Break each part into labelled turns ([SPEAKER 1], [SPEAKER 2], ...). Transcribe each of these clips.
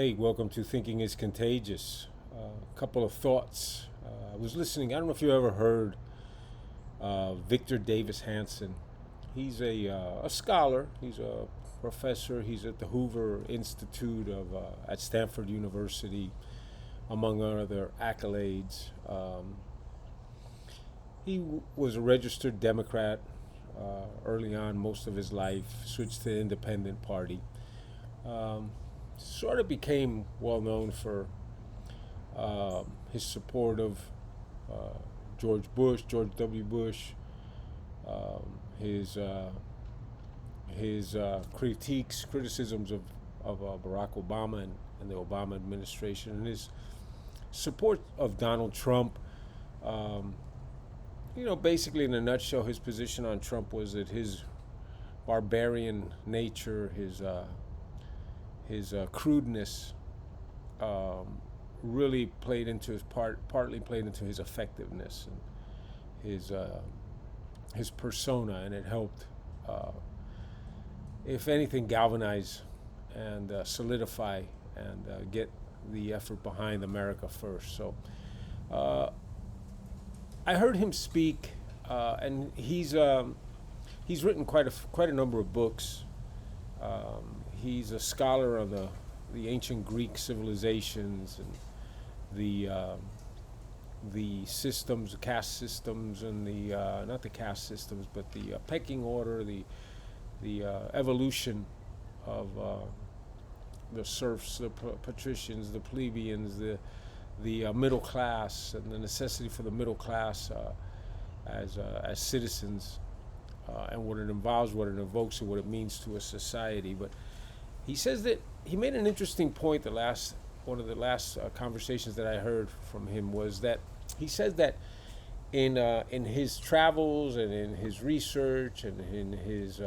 [SPEAKER 1] Hey, welcome to Thinking is Contagious. A couple of thoughts. I was listening. I don't know if you ever heard Victor Davis Hanson. He's a scholar. He's a professor. He's at the Hoover Institute at Stanford University, among other accolades. He was a registered Democrat early on, most of his life. Switched to the Independent Party. Um, Sort of became well known for his support of uh, George W. Bush, um, his uh, his criticisms of Barack Obama and the Obama administration, and his support of Donald Trump. Um, Basically, in a nutshell, his position on Trump was that his barbarian nature, his crudeness, um, really partly played into his effectiveness and his persona, and it helped, uh, if anything, galvanize and solidify and get the effort behind America first. So uh, I heard him speak, and he's written quite a number of books. He's a scholar on the ancient Greek civilizations and the systems, the caste systems, and the not the caste systems, but the pecking order, the evolution of the serfs, the patricians, the plebeians, the middle class, and the necessity for the middle class as citizens, and what it involves, what it evokes, and what it means to a society. But he says that he made an interesting point. One of the last conversations that I heard from him was that he says that in his travels and in his research and in his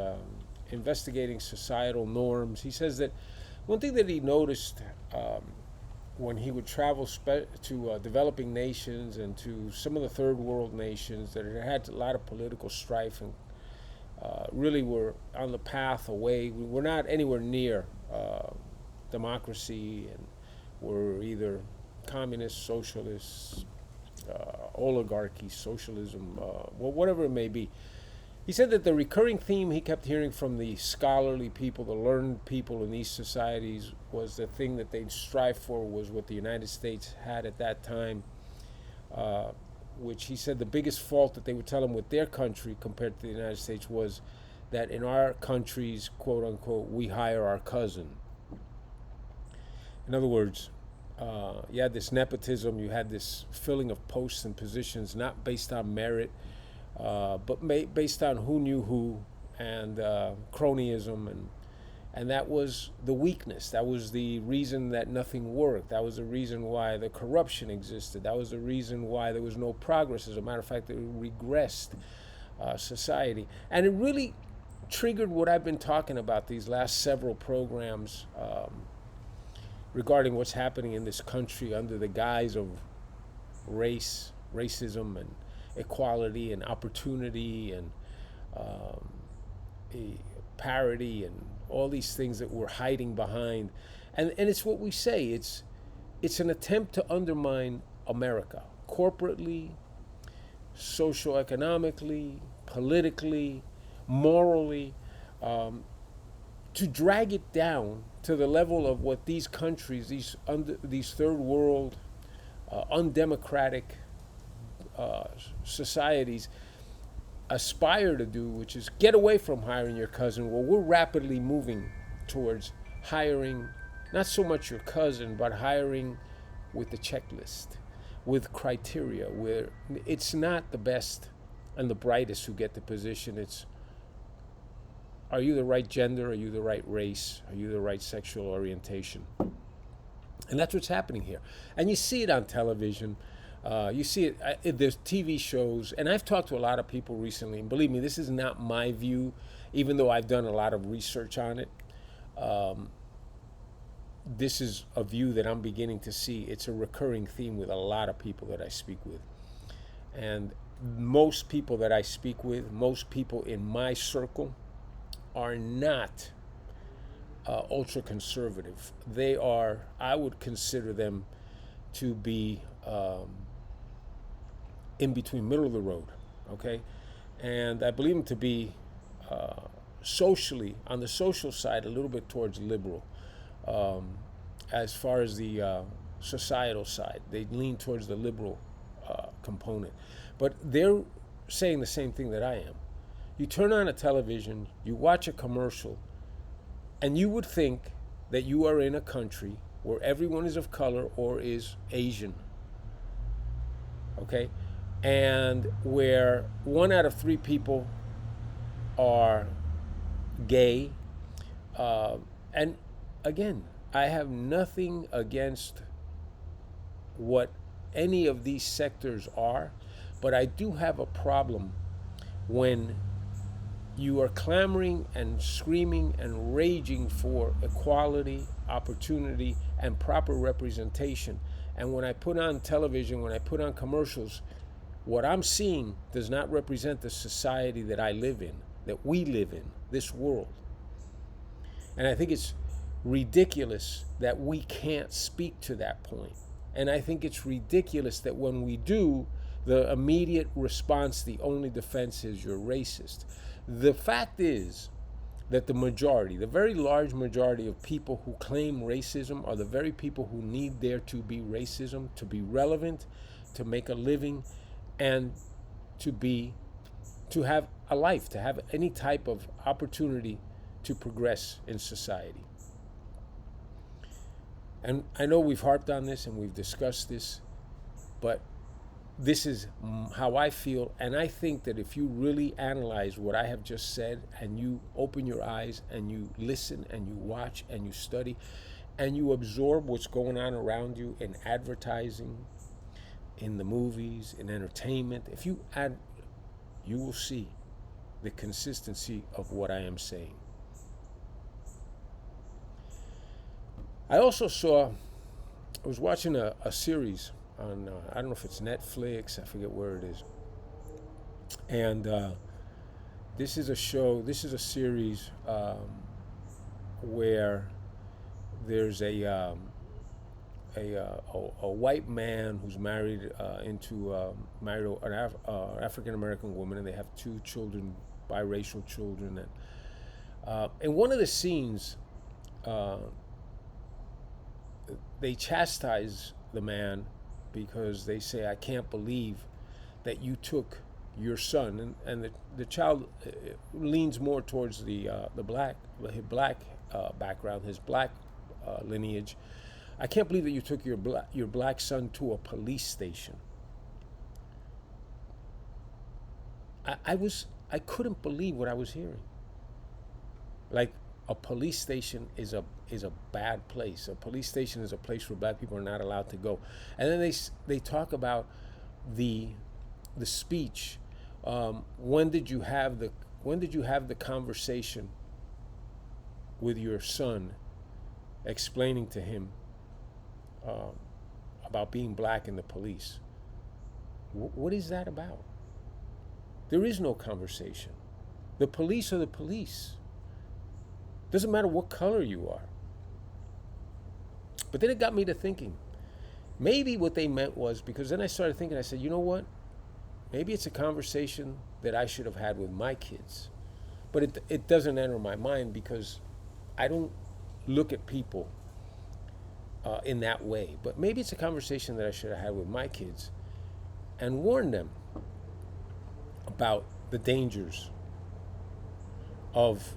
[SPEAKER 1] investigating societal norms, he says that one thing that he noticed when he would travel to developing nations and to some of the third world nations that had a lot of political strife and really were on the path away. We're not anywhere near democracy, and we're either communist, socialist, oligarchy, socialism, whatever it may be. He said that the recurring theme he kept hearing from the scholarly people, the learned people in these societies, was the thing that they'd strive for was what the United States had at that time, which he said the biggest fault that they would tell him with their country compared to the United States was that in our countries, quote unquote, we hire our cousin. In other words, you had this nepotism, you had this filling of posts and positions not based on merit, but based on who knew who, and cronyism, and that was the weakness. That was the reason that nothing worked. That was the reason why the corruption existed. That was the reason why there was no progress. As a matter of fact, it regressed society. And it really triggered what I've been talking about these last several programs regarding what's happening in this country under the guise of racism, and equality, and opportunity, and um, parity, and all these things that we're hiding behind. And it's what we say. It's an attempt to undermine America corporately, socioeconomically, politically, morally, to drag it down to the level of what these countries, these third world, undemocratic societies aspire to do, which is get away from hiring your cousin. Well, we're rapidly moving towards hiring not so much your cousin, but hiring with the checklist, with criteria, where it's not the best and the brightest who get the position. It's, are you the right gender? Are you the right race? Are you the right sexual orientation? And that's what's happening here. And you see it on television. You see it, there's TV shows, and I've talked to a lot of people recently, and believe me, this is not my view, even though I've done a lot of research on it. Um, this is a view that I'm beginning to see. It's a recurring theme with a lot of people that I speak with. And most people that I speak with, most people in my circle, are not ultra conservative. They are, I would consider them to be in between, middle of the road, okay? And I believe them to be socially, on the social side, a little bit towards liberal. As far as the societal side, they lean towards the liberal component. But they're saying the same thing that I am. You turn on a television, you watch a commercial, and you would think that you are in a country where everyone is of color or is Asian, okay? And where 1 out of 3 people are gay. And again, I have nothing against what any of these sectors are, but I do have a problem when you are clamoring and screaming and raging for equality, opportunity, and proper representation. And when I put on television, when I put on commercials, what I'm seeing does not represent the society that I live in, that we live in, this world. And I think it's ridiculous that we can't speak to that point. And I think it's ridiculous that when we do, the immediate response, the only defense is you're racist. The fact is that the majority, the very large majority of people who claim racism are the very people who need there to be racism, to be relevant, to make a living, and to have a life, to have any type of opportunity to progress in society. And I know we've harped on this and we've discussed this, but this is how I feel. And I think that if you really analyze what I have just said, and you open your eyes and you listen and you watch and you study and you absorb what's going on around you in advertising, in the movies, in entertainment, if you add, you will see the consistency of what I am saying. I also I was watching a series on, I don't know if it's Netflix, I forget where it is. And this is a series where there's a white man who's married into an African American woman, and they have 2 children, biracial children. And in one of the scenes, they chastise the man because they say, "I can't believe that you took your son," and the child leans more towards the black background, his black lineage. "I can't believe that you took your black son to a police station." I couldn't believe what I was hearing. Like, a police station is a bad place. A police station is a place where black people are not allowed to go. And then they talk about the speech. When did you have the conversation with your son, explaining to him about being black in the police? What is that about? There is no conversation. The police are the police. Doesn't matter what color you are. But then it got me to thinking, maybe what they meant was, because then I started thinking, I said, you know what? Maybe it's a conversation that I should have had with my kids. But it doesn't enter my mind because I don't look at people in that way. But maybe it's a conversation that I should have had with my kids and warned them about the dangers of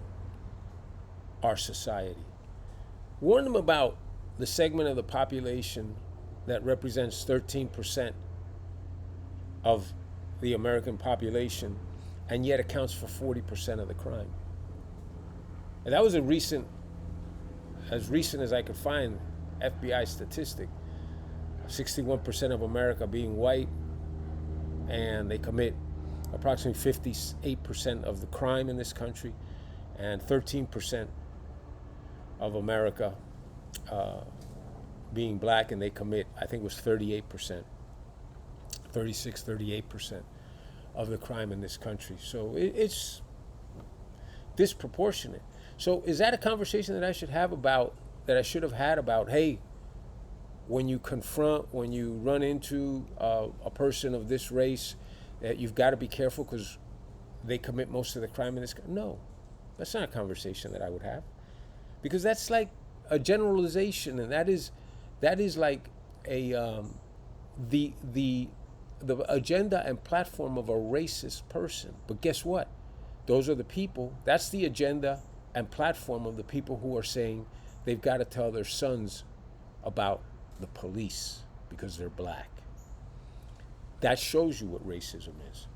[SPEAKER 1] our society. Warn them about the segment of the population that represents 13% of the American population and yet accounts for 40% of the crime. And that was as recent as I could find, FBI statistic. 61% of America being white, and they commit approximately 58% of the crime in this country, and 13% of America being black, and they commit, I think it was 38%, 38% of the crime in this country. So it's disproportionate. So is that a conversation that I should have about, that I should have had about, hey, when you run into a person of this race, that you've got to be careful because they commit most of the crime in this country? No, that's not a conversation that I would have, because that's like a generalization, and that is like a the agenda and platform of a racist person. But guess what? Those are the people. That's the agenda and platform of the people who are saying they've got to tell their sons about the police because they're black. That shows you what racism is.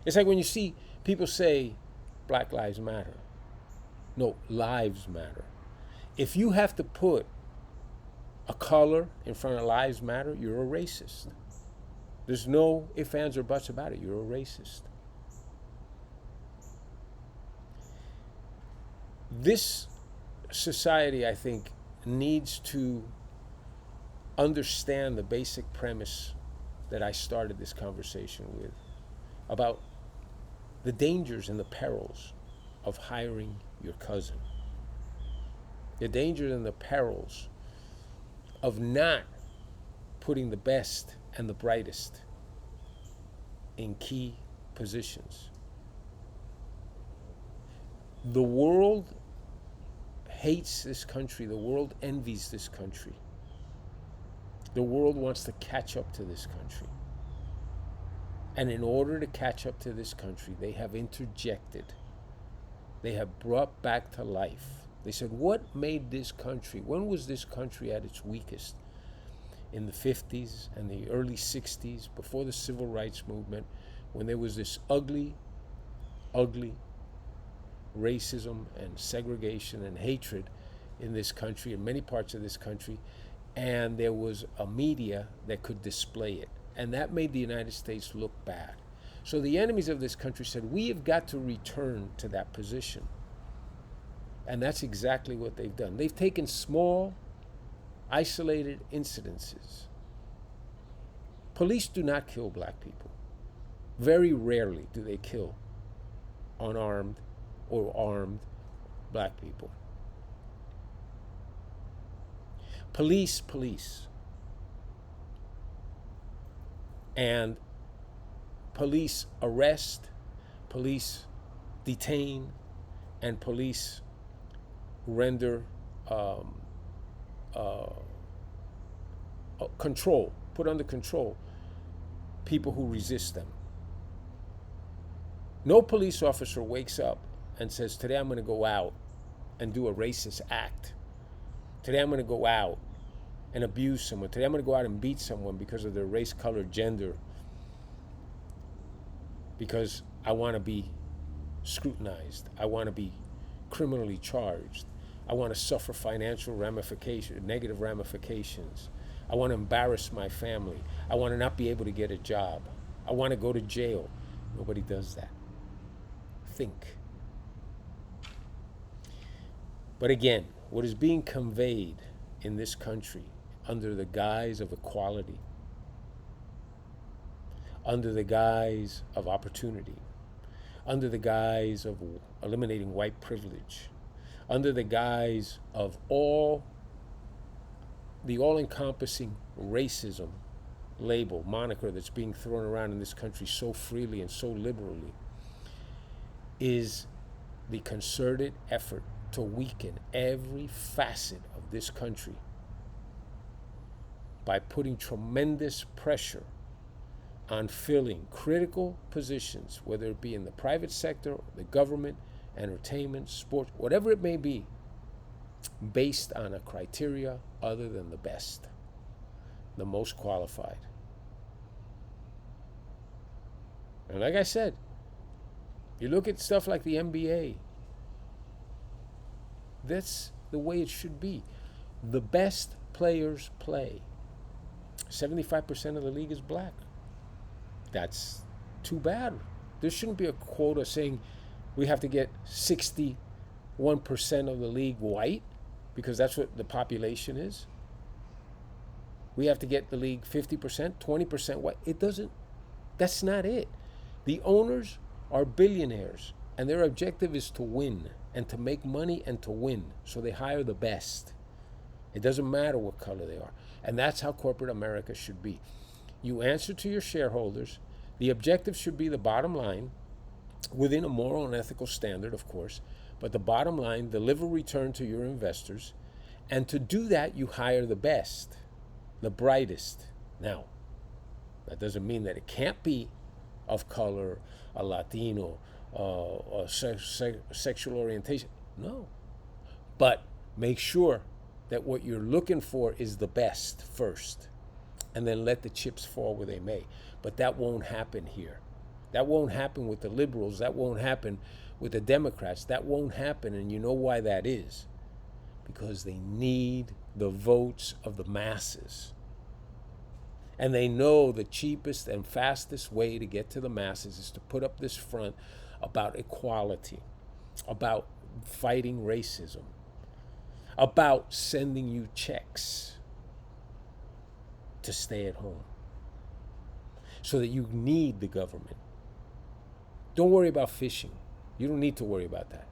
[SPEAKER 1] It's like when you see people say Black Lives Matter. No, lives matter. If you have to put a color in front of Lives Matter, you're a racist. There's no ifs, ands, or buts about it. You're a racist. This society, I think, needs to understand the basic premise that I started this conversation with about the dangers and the perils of hiring your cousin. The dangers and the perils of not putting the best and the brightest in key positions. The world hates this country. The world envies this country. The world wants to catch up to this country. And in order to catch up to this country, they have interjected. They have brought back to life. They said, what made this country, when was this country at its weakest? In the 50s and the early 60s, before the civil rights movement, when there was this ugly racism and segregation and hatred in this country, in many parts of this country, and there was a media that could display it. And that made the United States look bad. So the enemies of this country said, we have got to return to that position. And that's exactly what they've done. They've taken small, isolated incidences. Police do not kill black people. Very rarely do they kill unarmed or armed black people. Police. And police arrest, police detain, and police render control, put under control people who resist them. No police officer wakes up and says, today I'm going to go out and do a racist act. Today I'm going to go out and abuse someone. Today I'm going to go out and beat someone because of their race, color, gender, because I want to be scrutinized. I want to be criminally charged. I want to suffer financial ramifications, negative ramifications. I want to embarrass my family. I want to not be able to get a job. I want to go to jail. Nobody does that. Think. But again, what is being conveyed in this country under the guise of equality, under the guise of opportunity, under the guise of eliminating white privilege, under the guise of the all-encompassing racism label, moniker that's being thrown around in this country so freely and so liberally, is the concerted effort to weaken every facet of this country by putting tremendous pressure on filling critical positions, whether it be in the private sector, the government, entertainment, sport, whatever it may be, based on a criteria other than the best, the most qualified. And like I said, you look at stuff like the NBA, that's the way it should be. The best players play. 75% of the league is black. That's too bad. There shouldn't be a quota saying we have to get 61% of the league white because that's what the population is. We have to get the league 50%, 20% white. It doesn't, that's not it. The owners are billionaires and their objective is to win and to make money and to win. So they hire the best. It doesn't matter what color they are. And that's how corporate America should be. You answer to your shareholders. The objective should be the bottom line, within a moral and ethical standard, of course. But the bottom line, deliver return to your investors. And to do that, you hire the best, the brightest. Now, that doesn't mean that it can't be of color, a Latino, a sexual orientation. No. But make sure that what you're looking for is the best first, and then let the chips fall where they may. But that won't happen here. That won't happen with the liberals. That won't happen with the Democrats. That won't happen, and you know why that is. Because they need the votes of the masses. And they know the cheapest and fastest way to get to the masses is to put up this front about equality, about fighting racism, about sending you checks to stay at home so that you need the government. Don't worry about fishing. You don't need to worry about that.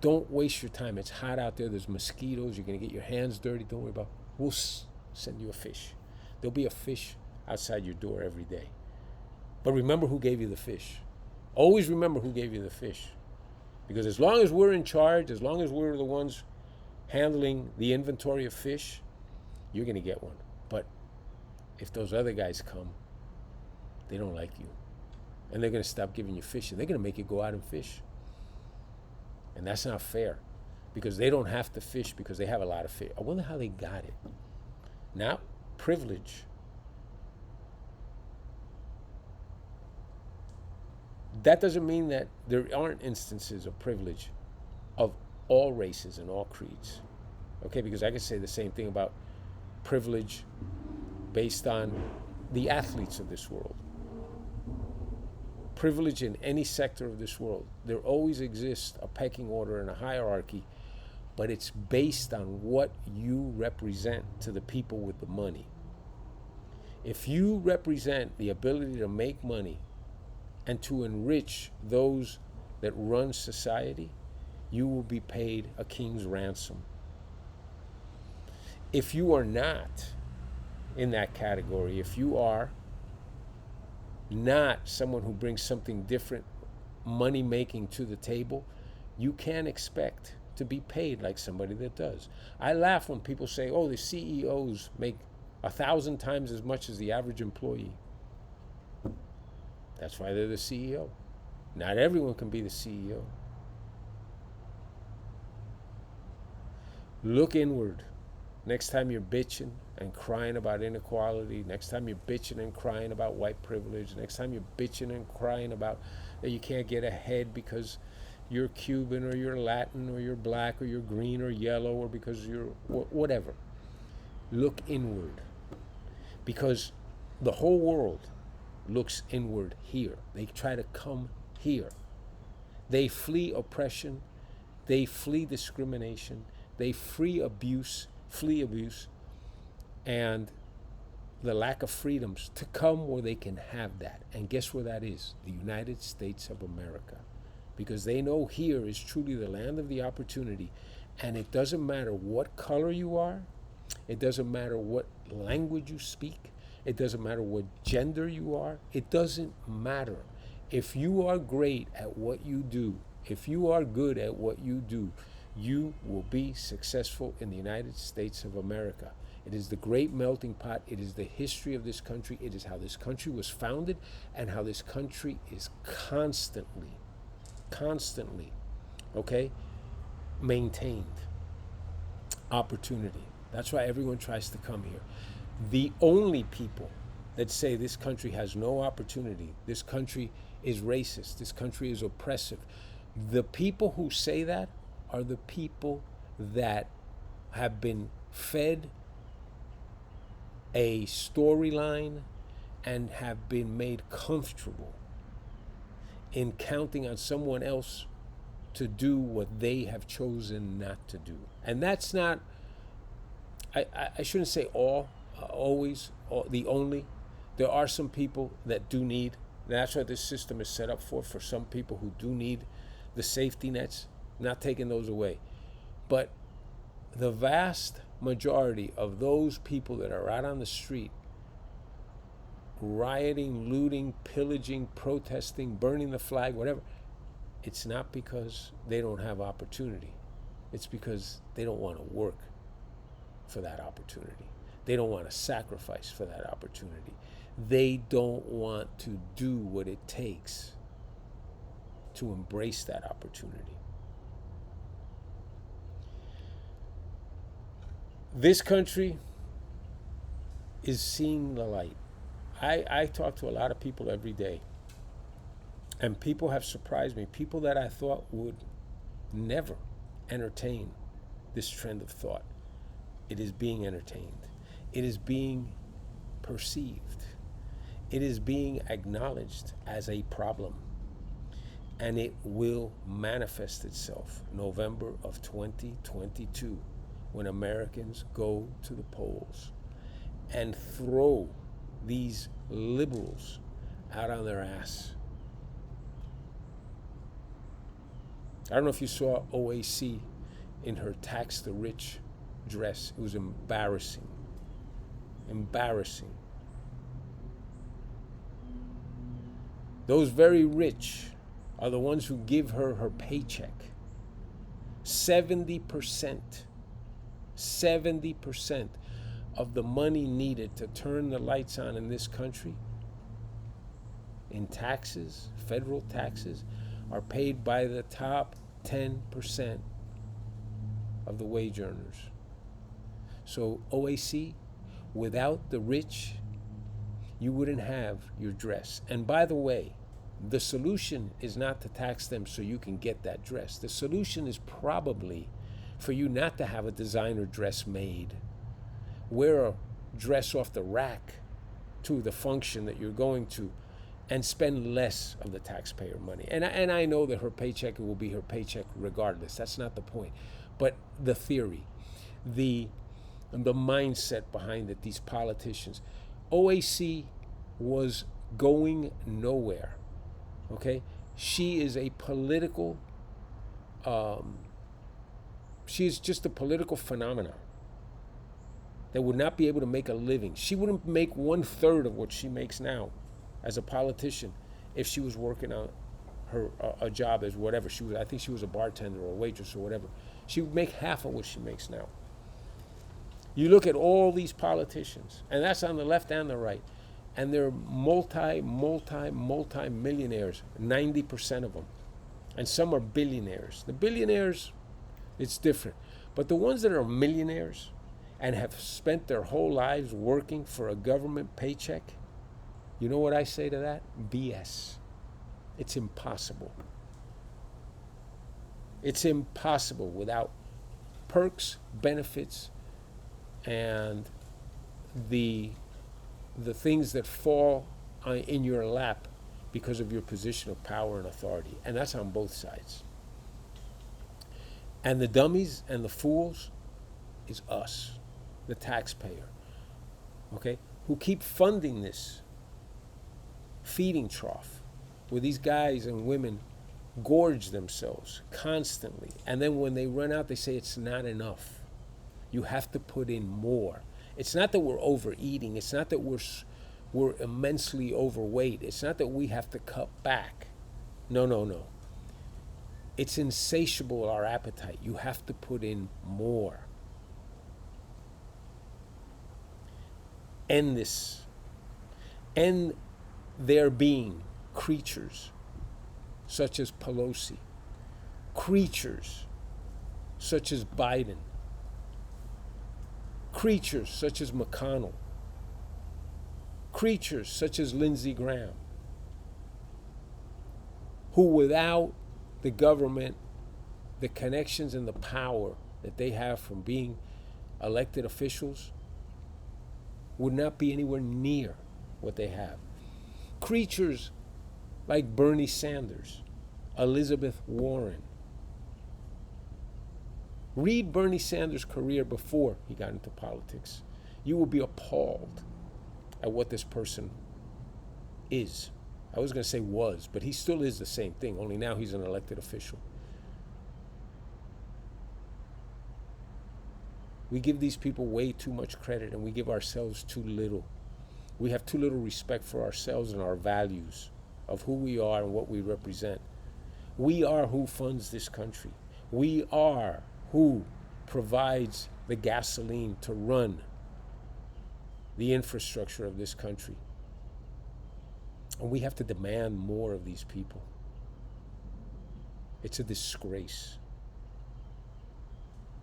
[SPEAKER 1] Don't waste your time. It's hot out there. There's mosquitoes. You're going to get your hands dirty. Don't worry about it. We'll send you a fish. There'll be a fish outside your door every day. But remember who gave you the fish. Always remember who gave you the fish. Because as long as we're in charge, as long as we're the ones handling the inventory of fish, you're going to get one. But if those other guys come, they don't like you. And they're going to stop giving you fish. And they're going to make you go out and fish. And that's not fair. Because they don't have to fish because they have a lot of fish. I wonder how they got it. Now, privilege. That doesn't mean that there aren't instances of privilege of all races and all creeds. Okay, because I can say the same thing about privilege based on the athletes of this world. Privilege in any sector of this world. There always exists a pecking order and a hierarchy, but it's based on what you represent to the people with the money. If you represent the ability to make money and to enrich those that run society, you will be paid a king's ransom. If you are not in that category, if you are not someone who brings something different, money making to the table, you can't expect to be paid like somebody that does. I laugh when people say, oh, the CEOs make 1,000 times as much as the average employee. That's why they're the CEO. Not everyone can be the CEO. Look inward. Next time you're bitching and crying about inequality, next time you're bitching and crying about white privilege, next time you're bitching and crying about that you can't get ahead because you're Cuban or you're Latin or you're black or you're green or yellow or because you're whatever. Look inward. Because the whole world looks inward here. They try to come here. They flee oppression. They flee discrimination. They flee abuse, and the lack of freedoms to come where they can have that. And guess where that is? The United States of America. Because they know here is truly the land of the opportunity. And it doesn't matter what color you are. It doesn't matter what language you speak. It doesn't matter what gender you are. It doesn't matter. If you are great at what you do, if you are good at what you do, you will be successful in the United States of America. It is the great melting pot. It is the history of this country. It is how this country was founded and how this country is constantly, okay, maintained. Opportunity. That's why everyone tries to come here. The only people that say this country has no opportunity, this country is racist, this country is oppressive, the people who say that are the people that have been fed a storyline and have been made comfortable in counting on someone else to do what they have chosen not to do. And that's not, I shouldn't say all, always, the only. There are some people that do need, that's what this system is set up for some people who do need the safety nets. not taking those away. But the vast majority of those people that are out on the street rioting, looting, pillaging, protesting, burning the flag, whatever, it's not because they don't have opportunity. It's because they don't want to work for that opportunity. They don't want to sacrifice for that opportunity. They don't want to do what it takes to embrace that opportunity. This country is seeing the light. I talk to a lot of people every day, and people have surprised me. People that I thought would never entertain this trend of thought. It is being entertained. It is being perceived. It is being acknowledged as a problem. And it will manifest itself November of 2022 when Americans go to the polls and throw these liberals out on their ass. I don't know if you saw OAC in her Tax the Rich dress. It was embarrassing. Embarrassing. Those very rich are the ones who give her her paycheck. 70% of the money needed to turn the lights on in this country in taxes, federal taxes, are paid by the top 10% of the wage earners. So OAC, without the rich, you wouldn't have your dress. And by the way, the solution is not to tax them so you can get that dress. The solution is probably for you not to have a designer dress made. Wear a dress off the rack to the function that you're going to, and spend less of the taxpayer money. And I know that her paycheck will be her paycheck regardless. That's not the point. But the theory, the mindset behind it, these politicians. OAC was going nowhere. Okay? She is a political, she is just a political phenomenon that would not be able to make a living. She wouldn't make 1/3 of what she makes now as a politician if she was working on her a job as whatever she was. I think she was a bartender or a waitress or whatever. She would make half of what she makes now. You look at all these politicians, and that's on the left and the right, and they're multi-millionaires, 90% of them. And some are billionaires. The billionaires, it's different. But the ones that are millionaires and have spent their whole lives working for a government paycheck, you know what I say to that? BS. It's impossible. It's impossible without perks, benefits, and the things that fall in your lap because of your position of power and authority. And that's on both sides. And the dummies and the fools is us, the taxpayer, okay, who keep funding this feeding trough where these guys and women gorge themselves constantly. And then when they run out, they say it's not enough. You have to put in more. It's not that we're overeating. It's not that we're immensely overweight. It's not that we have to cut back. No. It's insatiable, our appetite. You have to put in more. End this. End there being creatures such as Pelosi, creatures such as Biden, creatures such as McConnell, creatures such as Lindsey Graham, who without the government, the connections and the power that they have from being elected officials, would not be anywhere near what they have. Creatures like Bernie Sanders, Elizabeth Warren. Read Bernie Sanders' career before he got into politics. You will be appalled at what this person is. I was going to say was, but he still is the same thing, only now he's an elected official. We give these people way too much credit, and we give ourselves too little. We have too little respect for ourselves and our values of who we are and what we represent. We are who funds this country. We are who provides the gasoline to run the infrastructure of this country. And we have to demand more of these people. It's a disgrace.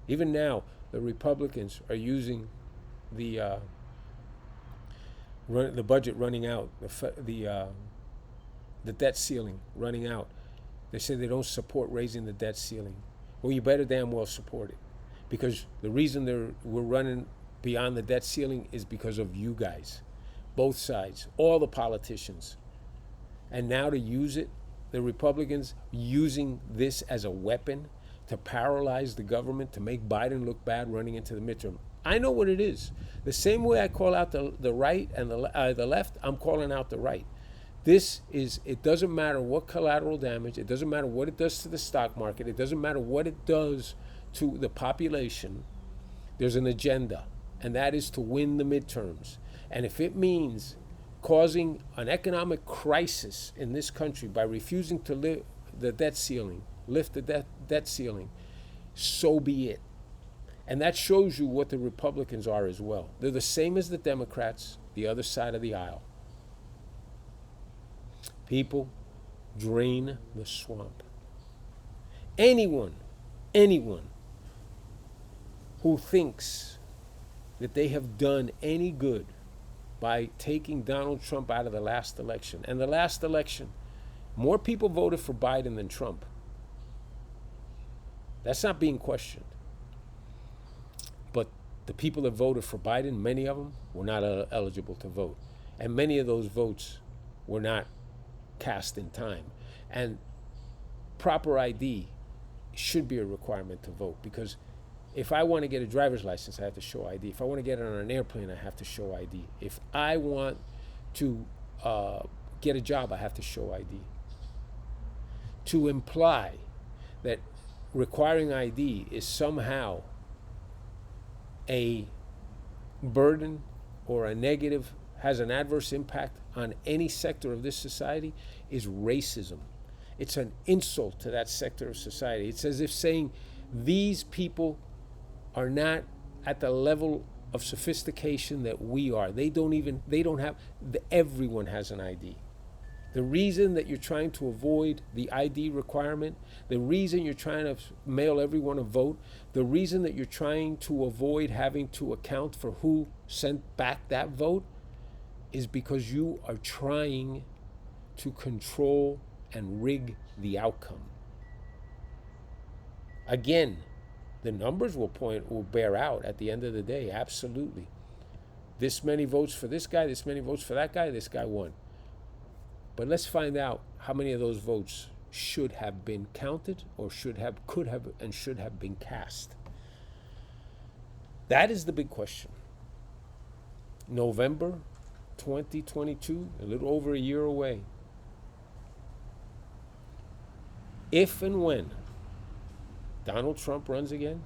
[SPEAKER 1] Even now, the Republicans are using the budget running out, the debt ceiling running out. They say they don't support raising the debt ceiling. Well, you better damn well support it, because the reason we're running beyond the debt ceiling is because of you guys, both sides, all the politicians. And now to use it, the Republicans using this as a weapon to paralyze the government, to make Biden look bad running into the midterm. I know what it is. The same way I call out the right and the left, I'm calling out the right. It doesn't matter what collateral damage, it doesn't matter what it does to the stock market, it doesn't matter what it does to the population. There's an agenda, and that is to win the midterms. And if it means causing an economic crisis in this country by refusing to lift the debt ceiling, so be it. And that shows you what the Republicans are as well. They're the same as the Democrats, the other side of the aisle. People, drain the swamp. Anyone who thinks that they have done any good by taking Donald Trump out of the last election, and the last election, more people voted for Biden than Trump. That's not being questioned. But the people that voted for Biden, many of them were not eligible to vote. And many of those votes were not cast in time. And proper ID should be a requirement to vote, because if I want to get a driver's license, I have to show ID. If I want to get on an airplane, I have to show ID. If I want to get a job, I have to show ID. To imply that requiring ID is somehow a burden or a negative, has an adverse impact on any sector of this society, is racism. It's an insult to that sector of society. It's as if saying these people are not at the level of sophistication that we are. Everyone has an ID. The reason that you're trying to avoid the ID requirement, the reason you're trying to mail everyone a vote, the reason that you're trying to avoid having to account for who sent back that vote, is because you are trying to control and rig the outcome. Again, the numbers will bear out at the end of the day, absolutely. This many votes for this guy, this many votes for that guy, this guy won. But let's find out how many of those votes should have been counted, or could have, and should have been cast. That is the big question. November 2022, a little over a year away. If and when Donald Trump runs again,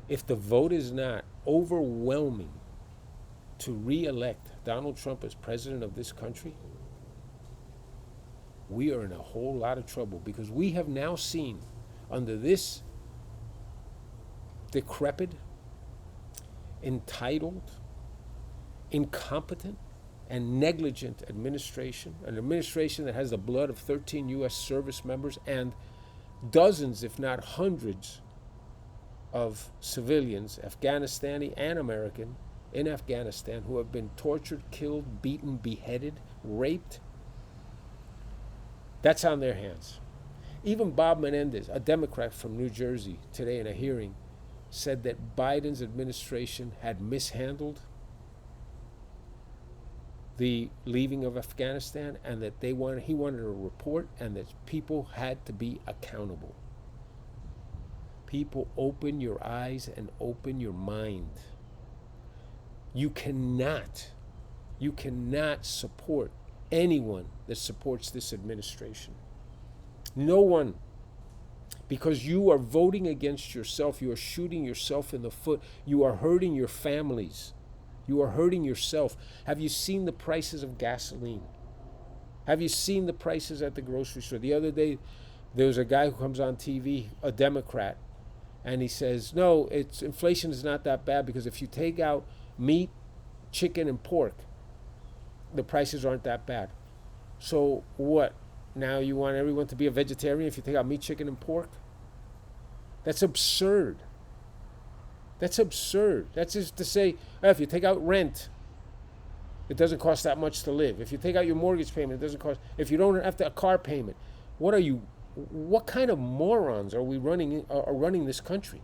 [SPEAKER 1] if the vote is not overwhelming to re-elect Donald Trump as president of this country, we are in a whole lot of trouble, because we have now seen, under this decrepit, entitled, incompetent, and negligent administration, an administration that has the blood of 13 U.S. service members and dozens, if not hundreds, of civilians, Afghanistani and American, in Afghanistan, who have been tortured, killed, beaten, beheaded, raped. That's on their hands. Even Bob Menendez, a Democrat from New Jersey, today in a hearing, said that Biden's administration had mishandled the leaving of Afghanistan, and that he wanted a report, and that people had to be accountable. People, open your eyes and open your mind. You cannot support anyone that supports this administration. No one. because you are voting against yourself. You are shooting yourself in the foot. You are hurting your families. You are hurting yourself. Have you seen the prices of gasoline? Have you seen the prices at the grocery store? The other day, there was a guy who comes on TV, a Democrat, and he says, no, inflation is not that bad because if you take out meat, chicken, and pork, the prices aren't that bad. So what? Now you want everyone to be a vegetarian if you take out meat, chicken, and pork? That's absurd. That's absurd. That's just to say, if you take out rent, it doesn't cost that much to live. If you take out your mortgage payment, it doesn't cost. If you don't have a car payment, what kind of morons are running this country?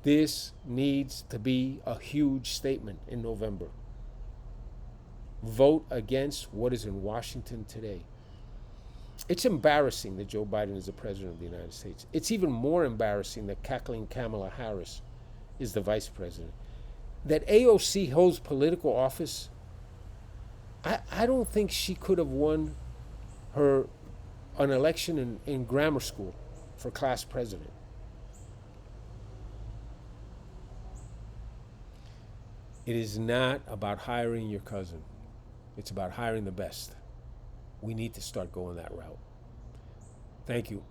[SPEAKER 1] This needs to be a huge statement in November. Vote against what is in Washington today. It's embarrassing that Joe Biden is the president of the United States. It's even more embarrassing that cackling Kamala Harris is the vice president. That AOC holds political office, I don't think she could have won an election in grammar school for class president. It is not about hiring your cousin. It's about hiring the best. We need to start going that route. Thank you.